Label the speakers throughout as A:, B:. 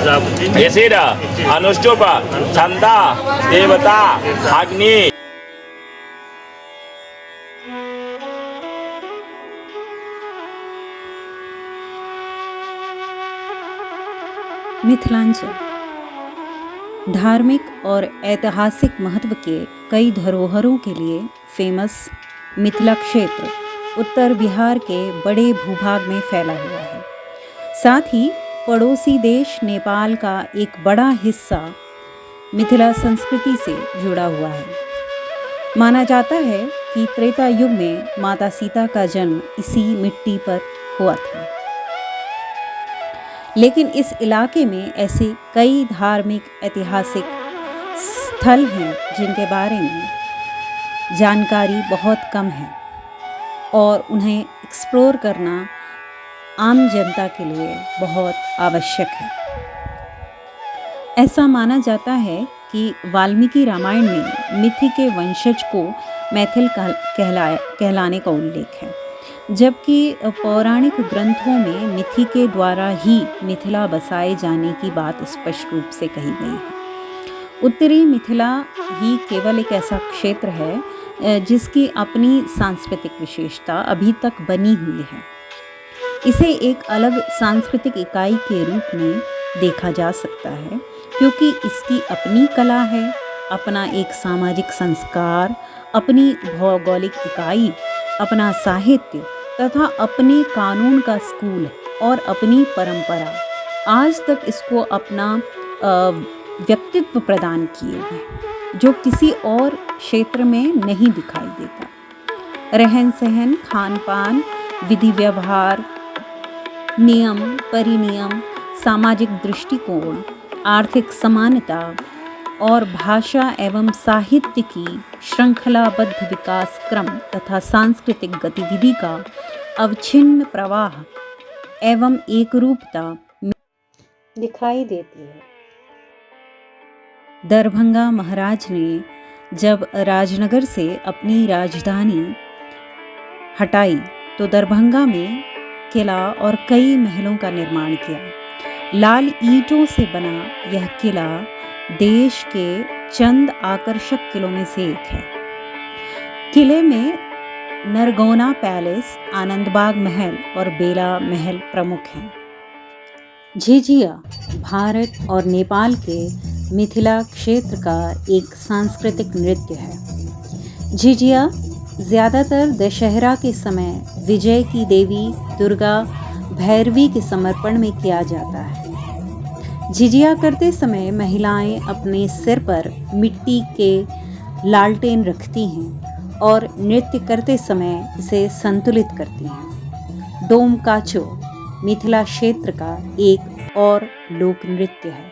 A: यशिर अनुष्टुप छंदा देवता अग्नि।
B: मिथिलांचल धार्मिक और ऐतिहासिक महत्व के कई धरोहरों के लिए फेमस मिथिला क्षेत्र उत्तर बिहार के बड़े भूभाग में फैला हुआ है। साथ ही पड़ोसी देश नेपाल का एक बड़ा हिस्सा मिथिला संस्कृति से जुड़ा हुआ है। माना जाता है कि त्रेता युग में माता सीता का जन्म इसी मिट्टी पर हुआ था। लेकिन इस इलाके में ऐसे कई धार्मिक ऐतिहासिक स्थल हैं जिनके बारे में जानकारी बहुत कम है और उन्हें एक्सप्लोर करना आम जनता के लिए बहुत आवश्यक है। ऐसा माना जाता है कि वाल्मीकि रामायण में मिथि के वंशज को मैथिल कहलाने का उल्लेख है, जबकि पौराणिक ग्रंथों में मिथि के द्वारा ही मिथिला बसाए जाने की बात स्पष्ट रूप से कही गई है। उत्तरी मिथिला ही केवल एक ऐसा क्षेत्र है जिसकी अपनी सांस्कृतिक विशेषता अभी तक बनी हुई है। इसे एक अलग सांस्कृतिक इकाई के रूप में देखा जा सकता है, क्योंकि इसकी अपनी कला है, अपना एक सामाजिक संस्कार, अपनी भौगोलिक इकाई, अपना साहित्य तथा अपने कानून का स्कूल और अपनी परंपरा आज तक इसको अपना व्यक्तित्व प्रदान किए हैं, जो किसी और क्षेत्र में नहीं दिखाई देता। रहन सहन, खान पान, विधि व्यवहार, नियम परिनियम, सामाजिक दृष्टिकोण, आर्थिक समानता और भाषा एवं साहित्य की श्रृंखलाबद्ध विकास क्रम तथा सांस्कृतिक गतिविधि का अवच्छिन्न प्रवाह एवं एकरूपता दिखाई देती है। दरभंगा महाराज ने जब राजनगर से अपनी राजधानी हटाई तो दरभंगा में किला और कई महलों का निर्माण किया। लाल ईंटों से बना यह किला देश के चंद आकर्षक किलों में से एक है। किले में नरगौना पैलेस, आनंदबाग महल और बेला महल प्रमुख हैं। झिझिया भारत और नेपाल के मिथिला क्षेत्र का एक सांस्कृतिक नृत्य है। झिझिया ज़्यादातर दशहरा के समय विजय की देवी दुर्गा भैरवी के समर्पण में किया जाता है। झिझिया करते समय महिलाएं अपने सिर पर मिट्टी के लालटेन रखती हैं और नृत्य करते समय इसे संतुलित करती हैं। डोम काचो मिथिला क्षेत्र का एक और लोक नृत्य है।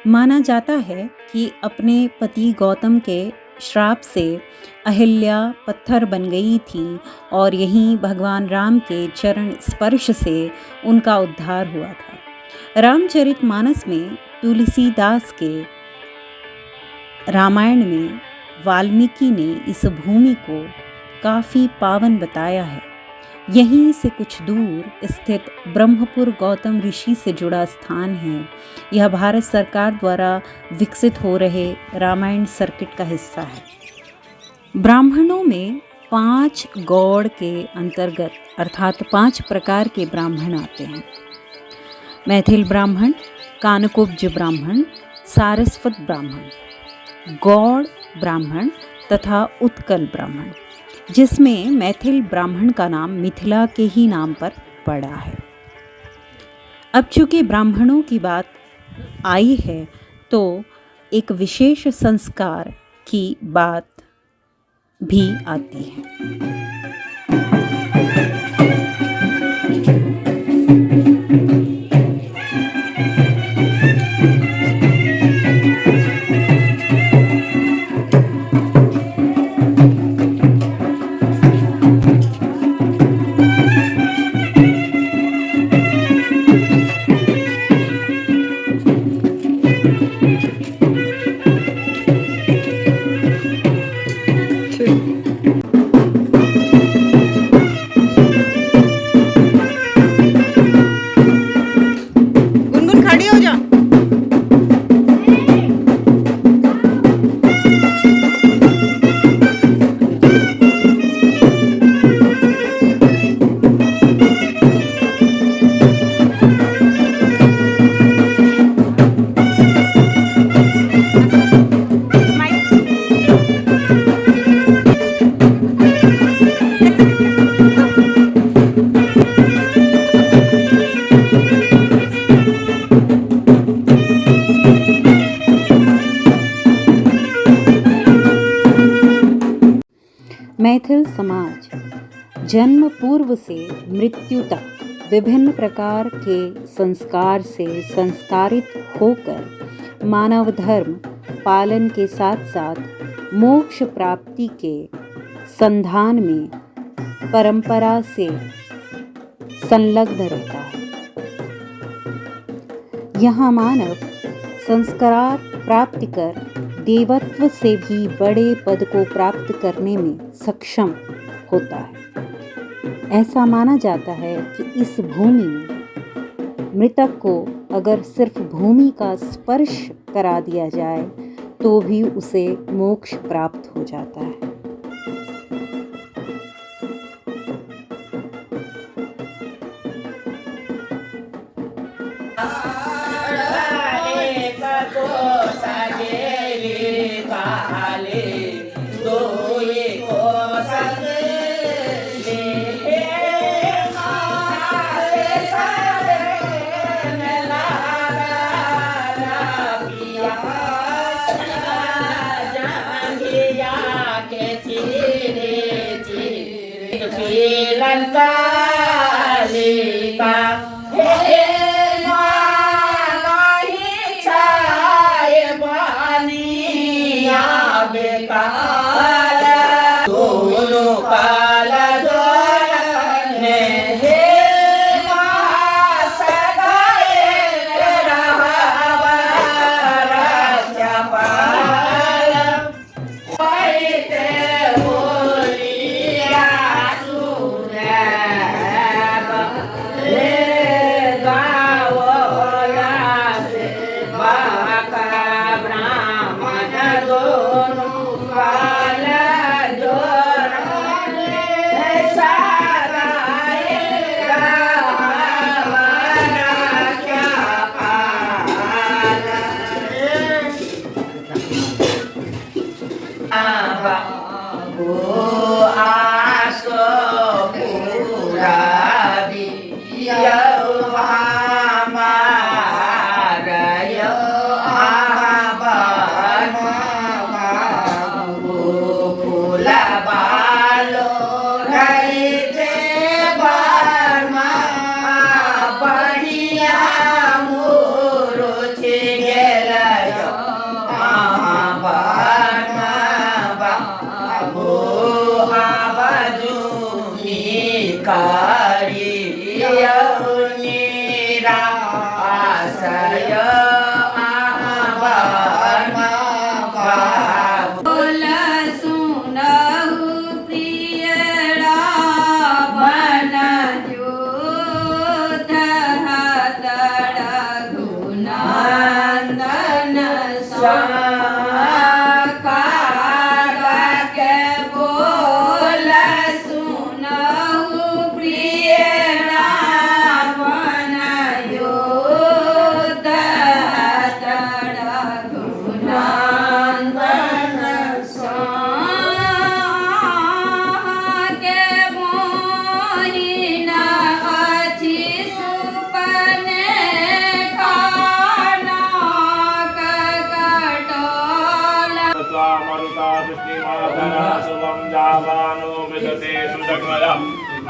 B: माना जाता है कि अपने पति गौतम के श्राप से अहिल्या पत्थर बन गई थी और यहीं भगवान राम के चरण स्पर्श से उनका उद्धार हुआ था। रामचरितमानस में तुलसीदास के रामायण में वाल्मीकि ने इस भूमि को काफ़ी पावन बताया है। यहीं से कुछ दूर स्थित ब्रह्मपुर गौतम ऋषि से जुड़ा स्थान है। यह भारत सरकार द्वारा विकसित हो रहे रामायण सर्किट का हिस्सा है। ब्राह्मणों में 5 गौड़ के अंतर्गत अर्थात 5 प्रकार के ब्राह्मण आते हैं। मैथिल ब्राह्मण, कानकुब्ज ब्राह्मण, सारस्वत ब्राह्मण, गौड़ ब्राह्मण तथा उत्कल ब्राह्मण, जिसमें मैथिल ब्राह्मण का नाम मिथिला के ही नाम पर पड़ा है। अब चूंकि ब्राह्मणों की बात आई है तो एक विशेष संस्कार की बात भी आती है। जन्म पूर्व से मृत्यु तक विभिन्न प्रकार के संस्कार से संस्कारित होकर मानव धर्म पालन के साथ साथ मोक्ष प्राप्ति के संधान में परंपरा से संलग्न रहता है। यहाँ मानव संस्कार प्राप्त कर देवत्व से भी बड़े पद को प्राप्त करने में सक्षम होता है। ऐसा माना जाता है कि इस भूमि में मृतक को अगर सिर्फ भूमि का स्पर्श करा दिया जाए तो भी उसे मोक्ष प्राप्त हो जाता है।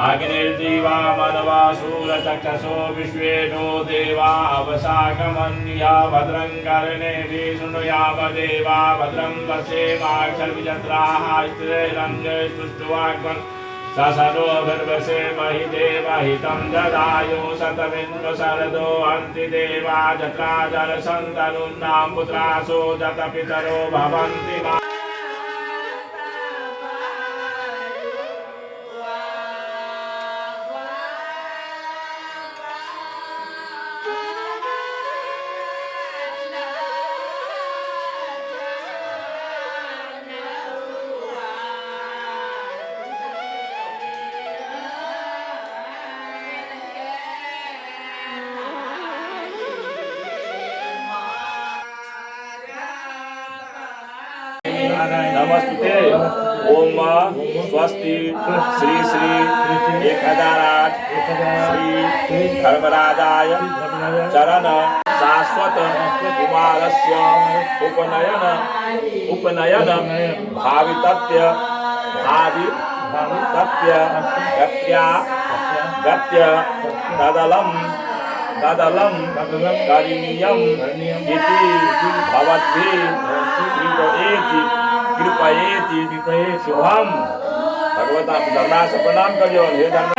A: अग्निर्जीवा मनवासूरचक्षसो विश्वे नो देवा अवसाकमन्या भद्रं कर्णेभिः शृणुयाम देवा भद्रं पश्येमाक्षर्विजत्राः स्थिरैरङ्गैस्तुष्ट्वाग्मन् ससनो भर्वसेमहि देवहितं ददायो शतमिन्द्रशरदो अन्ति देवा जत्रा जलसन्तनुन्नां पुत्रासो जतपितरो भवन्ति मा नमस्ते ओम स्वस्ति श्री श्री 1008 श्री धर्मराजाय चरण शाश्वत कुमारस्य उपनयन भावितत्य आदि तत्य गत्या गत्य तदलं तदलं करणीयम् इति भवद्भिः कृपयेति शुभम। भगवता धर्मराज से प्रणाम करियो। हे धर्म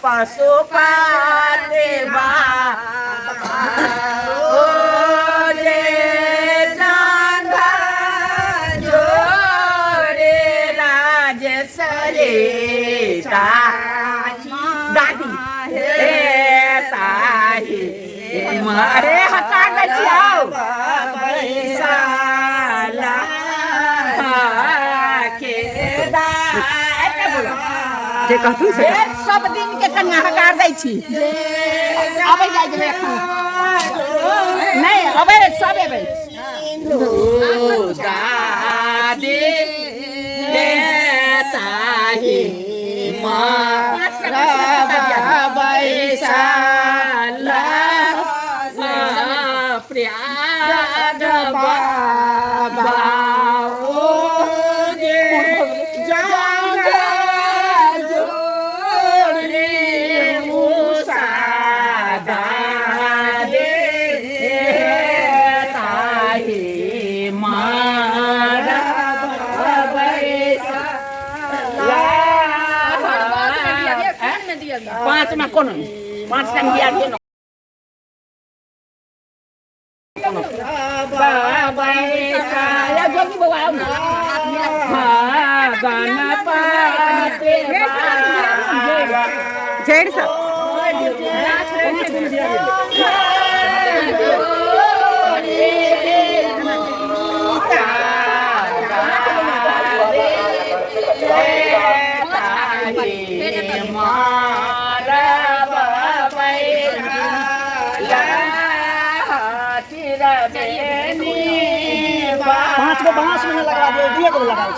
C: पशुपति अरे हटा सब दिन के कन्या हकार दै छी अबै जाइ जेबै एखन नहीं अबै सब एबै दादी ताही बैसाला प्रियाद बाबा पाँच में कौन 5 टाइम दिया गया बाबा या जोगी बाबा हां गाना पाते जेड़ सा पाँच को बांस में लगा दो दिए को लगा दो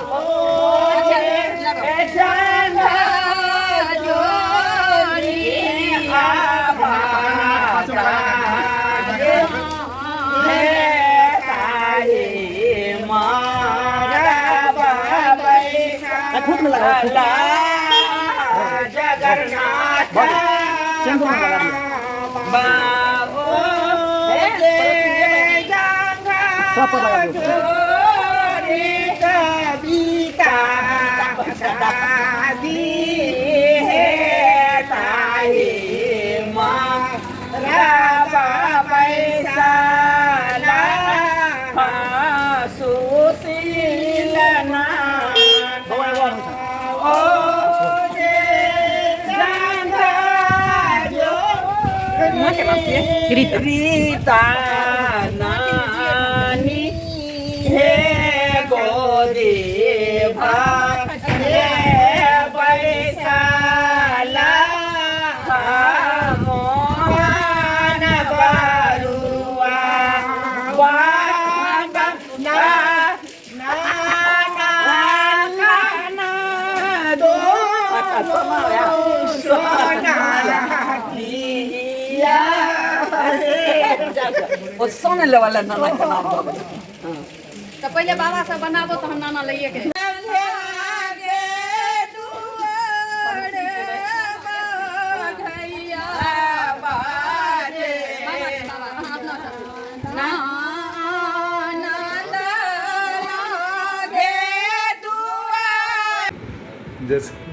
C: खुद में लगा जगन्नाथ चंदू में लगा दिया बाबू सब पर लगा दिया रीता नानी हे गोदी हे बैसाला मोहन बरुआ बाबा ना ना ना दो सोना वो सोने वाला नाना का नाम तो पहले बाबा से बनाबो तो हम नाना लइए के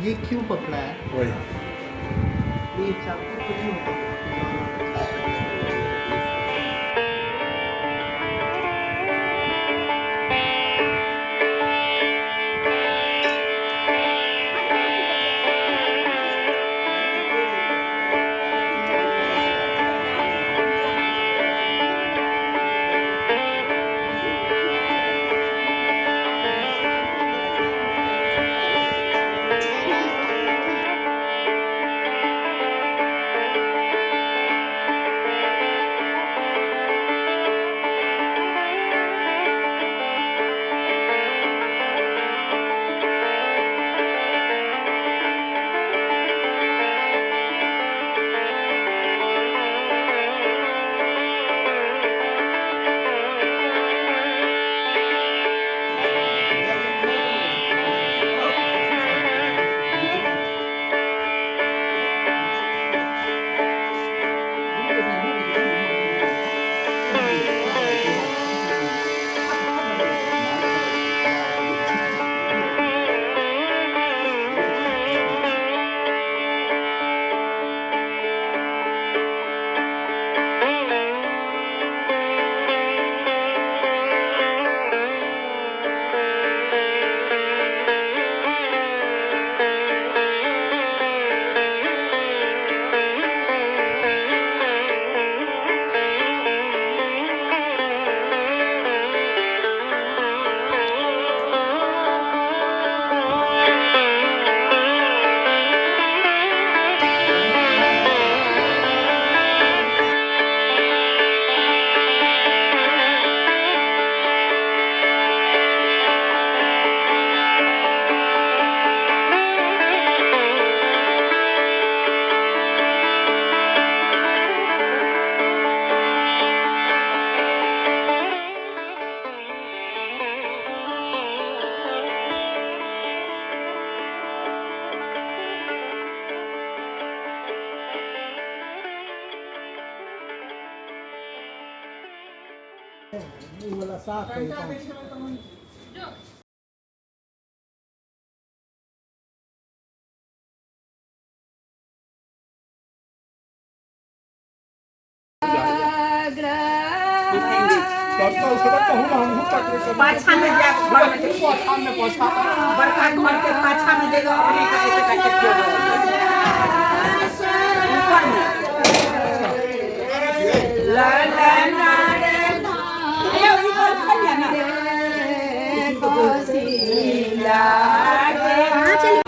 D: ये क्यों पकड़ा है वही ये चाकू क्यों पकड़ा ये वाला साफ है
C: पाछा में जा घर में बड़का घर के पाछा में देगा अपने का एक ऊपर में ला ला ना रे ये ऊपर खलिया ना कोसिला के चल